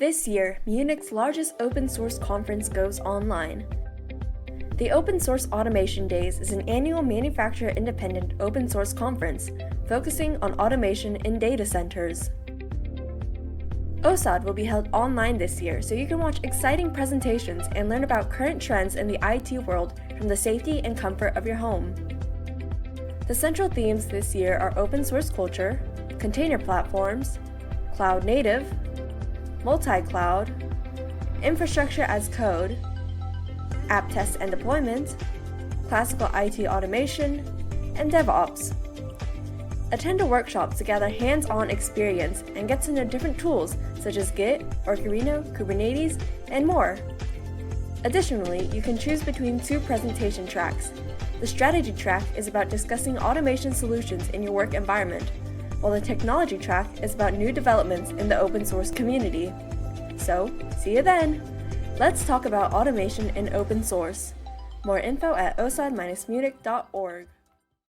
This year, Munich's largest open source conference goes online. The Open Source Automation Days is an annual manufacturer-independent open source conference focusing on automation in data centers. OSAD will be held online this year, so you can watch exciting presentations and learn about current trends in the IT world from the safety and comfort of your home. The central themes this year are open source culture, container platforms, cloud native, multi-cloud, infrastructure as code, app tests and deployment, classical IT automation, and DevOps. Attend a workshop to gather hands-on experience and get to know different tools such as Git, Arduino, Kubernetes, and more. Additionally, you can choose between two presentation tracks. The strategy track is about discussing automation solutions in your work environment, while the technology track is about new developments in the open source community. So, see you then! Let's talk about automation in open source. More info at osad-munich.org.